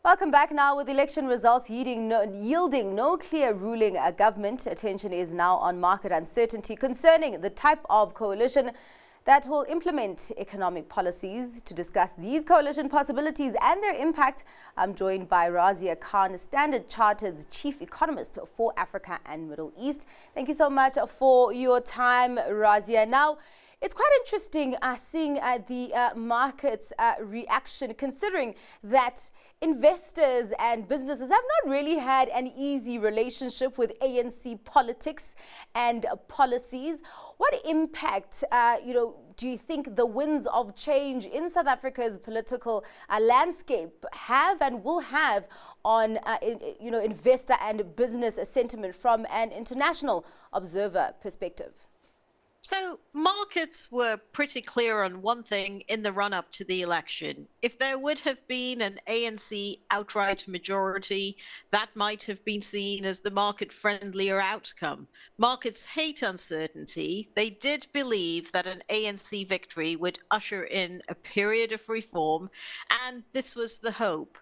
Welcome back. Now, with election results yielding no clear ruling government, attention is now on market uncertainty concerning the type of coalition that will implement economic policies. To discuss these coalition possibilities and their impact, I'm joined by Razia Khan, Standard Chartered's chief economist for Africa and Middle East. Thank you so much for your time, Razia. Now, it's quite interesting seeing the market's reaction, considering that investors and businesses have not really had an easy relationship with ANC politics and policies. What impact, do you think the winds of change in South Africa's political landscape have and will have on, investor and business sentiment from an international observer perspective? So markets were pretty clear on one thing in the run-up to the election. If there would have been an ANC outright majority, that might have been seen as the market-friendlier outcome. Markets hate uncertainty. They did believe that an ANC victory would usher in a period of reform, and this was the hope.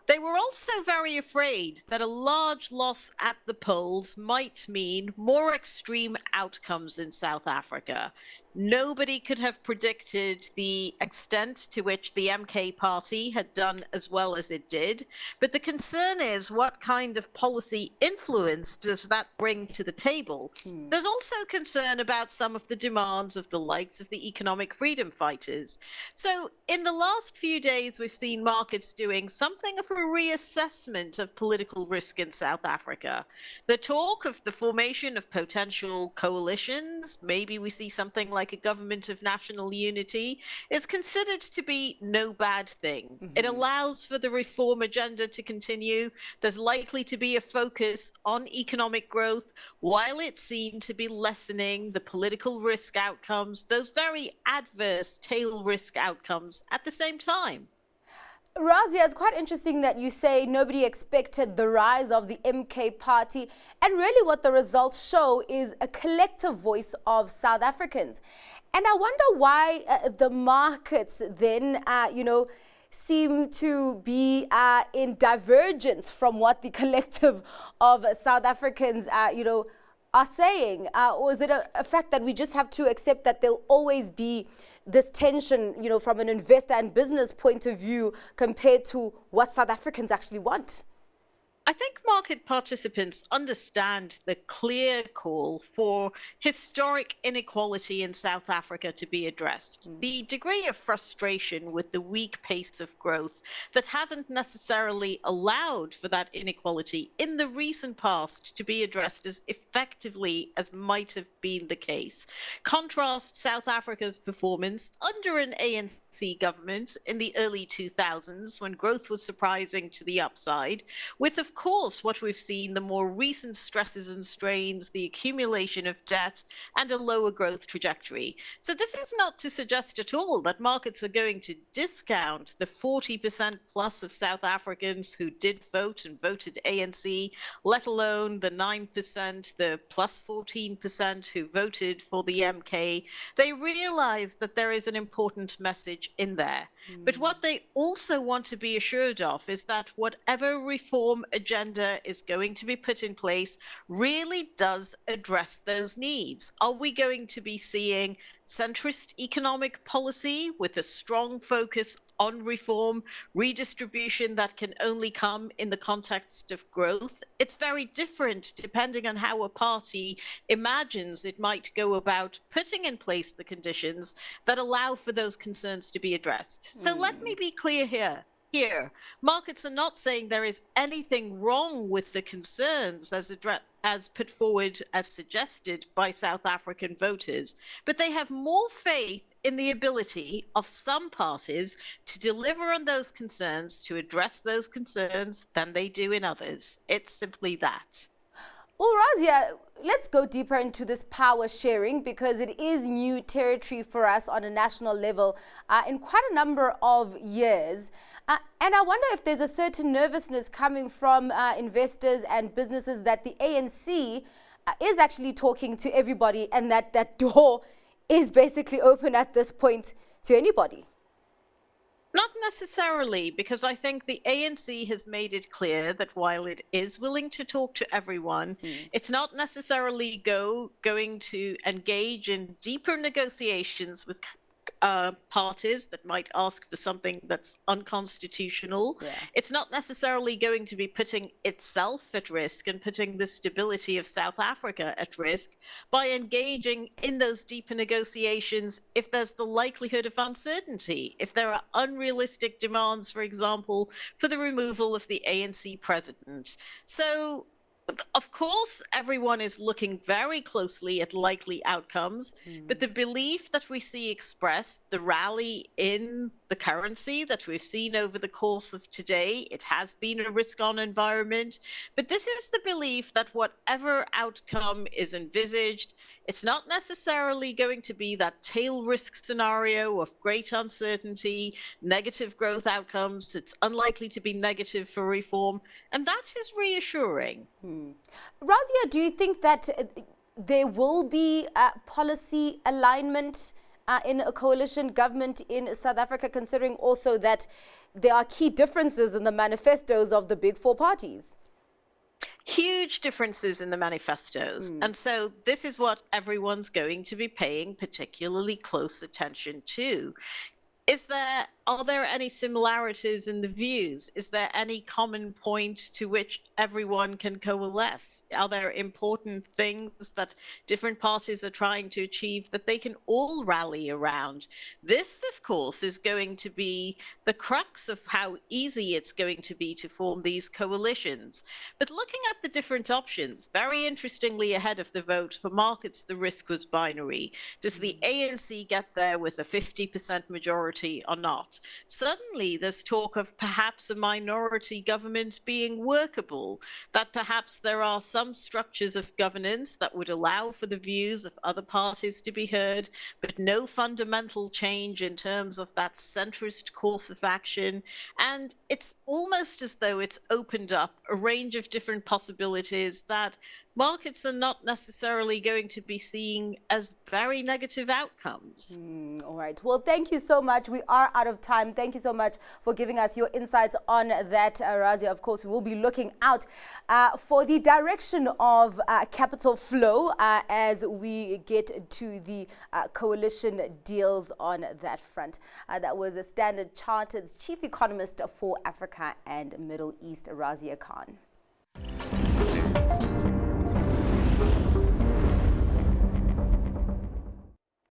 They were also very afraid that a large loss at the polls might mean more extreme outcomes in South Africa. Nobody could have predicted the extent to which the MK party had done as well as it did. But the concern is, what kind of policy influence does that bring to the table? There's also concern about some of the demands of the likes of the economic freedom fighters. So in the last few days, we've seen markets doing something of a reassessment of political risk in South Africa. The talk of the formation of potential coalitions, maybe we see something like a government of national unity, is considered to be no bad thing. It allows for the reform agenda to continue. There's likely to be a focus on economic growth, while it's seen to be lessening the political risk outcomes, those very adverse tail risk outcomes at the same time. Razia, it's quite interesting that you say nobody expected the rise of the MK party, and really what the results show is a collective voice of South Africans. And I wonder why the markets then, seem to be in divergence from what the collective of South Africans, are saying. Or is it a fact that we just have to accept that there'll always be this tension, from an investor and business point of view compared to what South Africans actually want? I think market participants understand the clear call for historic inequality in South Africa to be addressed. The degree of frustration with the weak pace of growth that hasn't necessarily allowed for that inequality in the recent past to be addressed as effectively as might have been the case. Contrast South Africa's performance under an ANC government in the early 2000s, when growth was surprising to the upside, with, of course, what we've seen, the more recent stresses and strains, the accumulation of debt, and a lower growth trajectory. So this is not to suggest at all that markets are going to discount the 40% plus of South Africans who did vote and voted ANC, let alone the 9%, the plus 14% who voted for the MK. They realize that there is an important message in there. But what they also want to be assured of is that whatever reform agenda is going to be put in place really does address those needs. Are we going to be seeing centrist economic policy with a strong focus on reform, redistribution that can only come in the context of growth? It's very different depending on how a party imagines it might go about putting in place the conditions that allow for those concerns to be addressed. So let me be clear here. Markets are not saying there is anything wrong with the concerns as put forward, as suggested by South African voters, but they have more faith in the ability of some parties to deliver on those concerns, to address those concerns, than they do in others. It's simply that. Well, Razia, let's go deeper into this power sharing, because it is new territory for us on a national level in quite a number of years. And I wonder if there's a certain nervousness coming from investors and businesses that the ANC is actually talking to everybody, and that door is basically open at this point to anybody. Not necessarily, because I think the ANC has made it clear that while it is willing to talk to everyone, it's not necessarily going to engage in deeper negotiations with parties that might ask for something that's unconstitutional. Yeah. It's not necessarily going to be putting itself at risk and putting the stability of South Africa at risk by engaging in those deeper negotiations if there's the likelihood of uncertainty, if there are unrealistic demands, for example, for the removal of the ANC president. So of course, everyone is looking very closely at likely outcomes, but the belief that we see expressed, the rally in the currency that we've seen over the course of today, it has been a risk-on environment. But this is the belief that whatever outcome is envisaged, it's not necessarily going to be that tail risk scenario of great uncertainty, negative growth outcomes. It's unlikely to be negative for reform. And that is reassuring. Razia, do you think that there will be policy alignment in a coalition government in South Africa, considering also that there are key differences in the manifestos of the big four parties? Huge differences in the manifestos. And so this is what everyone's going to be paying particularly close attention to. Are there any similarities in the views? Is there any common point to which everyone can coalesce? Are there important things that different parties are trying to achieve that they can all rally around? This, of course, is going to be the crux of how easy it's going to be to form these coalitions. But looking at the different options, very interestingly, ahead of the vote for markets, the risk was binary. Does the ANC get there with a 50% majority or not? Suddenly there's talk of perhaps a minority government being workable, that perhaps there are some structures of governance that would allow for the views of other parties to be heard, but no fundamental change in terms of that centrist course of action. And it's almost as though it's opened up a range of different possibilities that markets are not necessarily going to be seeing as very negative outcomes. All right. Well, thank you so much. We are out of time. Thank you so much for giving us your insights on that, Razia. Of course, we will be looking out for the direction of capital flow as we get to the coalition deals on that front. That was a Standard Chartered's chief economist for Africa and Middle East, Razia Khan.